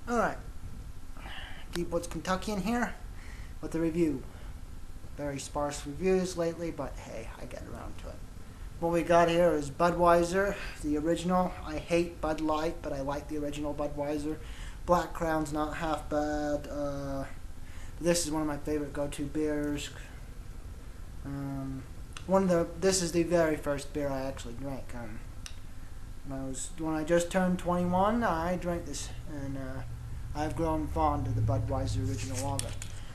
Alright, Deep Woods Kentuckian here with a review. Very sparse reviews lately, but hey, I get around to it. What we got here is Budweiser, the original. I hate Bud Light, but I like the original Budweiser. Black Crown's not half bad. This is one of my favorite go-to beers. This is the very first beer I actually drank. When I just turned 21, I drank this, and I've grown fond of the Budweiser original lager.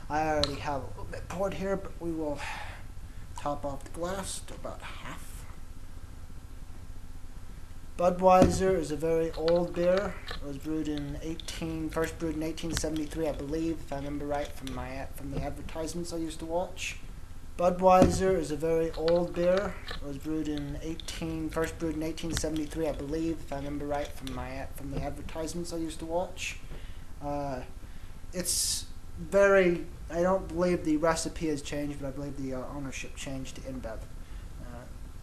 I already have a little bit poured here, but we will top off the glass to about half. Budweiser is a very old beer. It was first brewed in 1873, I believe, if I remember right from the advertisements I used to watch. Budweiser is a very old beer. It was first brewed in 1873, I believe, if I remember right from the advertisements I used to watch. It's very. I don't believe the recipe has changed, but I believe the ownership changed to InBev.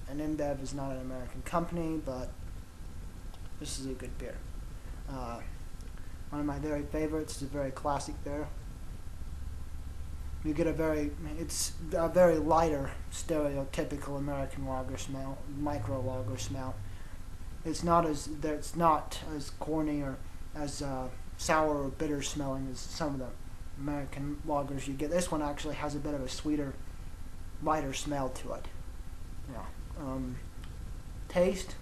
And InBev is not an American company, but this is a good beer. One of my very favorites. It's a very classic beer. You get it's a very lighter, stereotypical American lager smell, micro lager smell. It's not as corny or as sour or bitter smelling as some of the American lagers you get. This one actually has a bit of a sweeter, lighter smell to it. Yeah. Taste.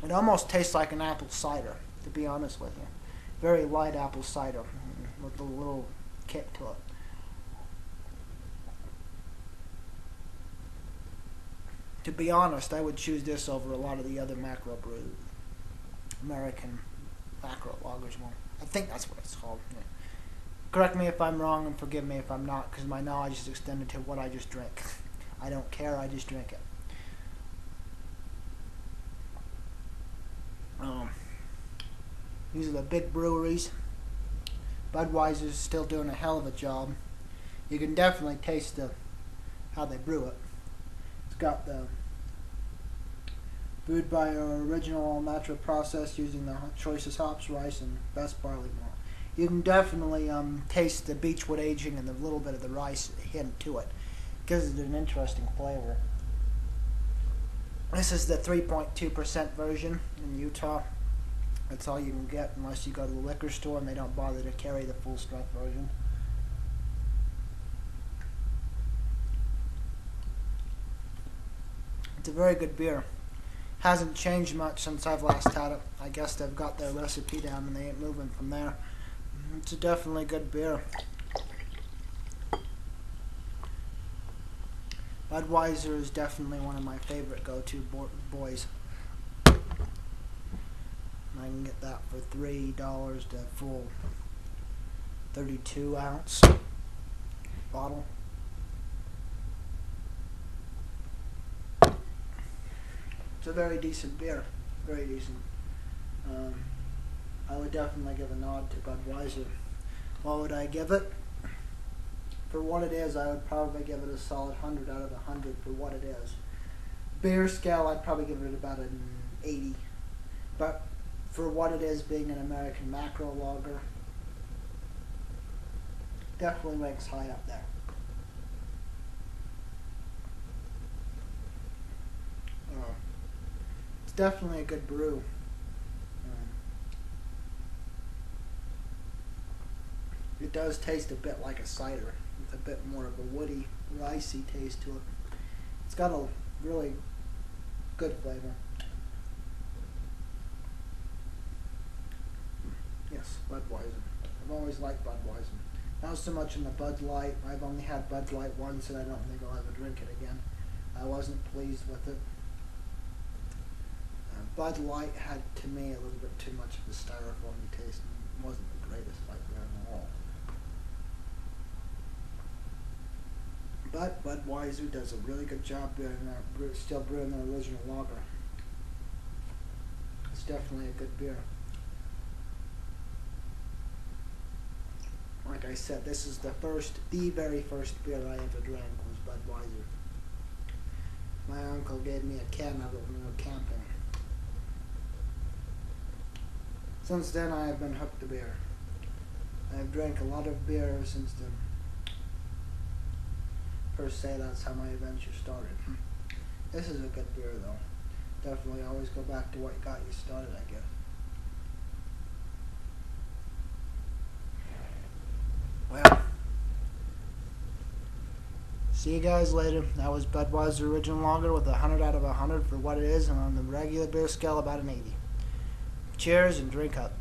It almost tastes like an apple cider, to be honest with you. Very light apple cider with a little kick to it. To be honest, I would choose this over a lot of the other American macro lagers. Well, I think that's what it's called. Yeah. Correct me if I'm wrong and forgive me if I'm not, because my knowledge is extended to what I just drank. I don't care, I just drink it. These are the big breweries. Budweiser's still doing a hell of a job. You can definitely taste how they brew it. It's got the brewed by our original all-natural process using the choicest hops, rice, and best barley malt. You can definitely taste the beechwood aging and the little bit of the rice hint to it. Gives it an interesting flavor. This is the 3.2% version in Utah. That's all you can get unless you go to the liquor store and they don't bother to carry the full strength version. It's a very good beer. Hasn't changed much since I've last had it. I guess they've got their recipe down and they ain't moving from there. It's a definitely good beer. Budweiser is definitely one of my favorite go-to boys. I can get that for $3 to full 32-ounce bottle. It's a very decent beer, very decent. I would definitely give a nod to Budweiser. What would I give it? For what it is, I would probably give it a solid 100 out of 100 for what it is. Beer scale, I'd probably give it about an 80. But for what it is, being an American macro lager, definitely ranks high up there. It's definitely a good brew. It does taste a bit like a cider, with a bit more of a woody, ricey taste to it. It's got a really good flavor. Yes, Budweiser. I've always liked Budweiser. Not so much in the Bud Light. I've only had Bud Light once, and I don't think I'll ever drink it again. I wasn't pleased with it. Bud Light had, to me, a little bit too much of a styrofoam taste, and wasn't the greatest light beer at all. But Budweiser does a really good job still brewing their original lager. It's definitely a good beer. Like I said, this is the very first beer I ever drank was Budweiser. My uncle gave me a can of it when we were camping. Since then, I have been hooked to beer. I have drank a lot of beer ever since then. Per se, that's how my adventure started. This is a good beer, though. Definitely always go back to what got you started, I guess. Well, see you guys later. That was Budweiser Original Lager with 100 out of 100 for what it is, and on the regular beer scale, about an 80. Cheers and drink up.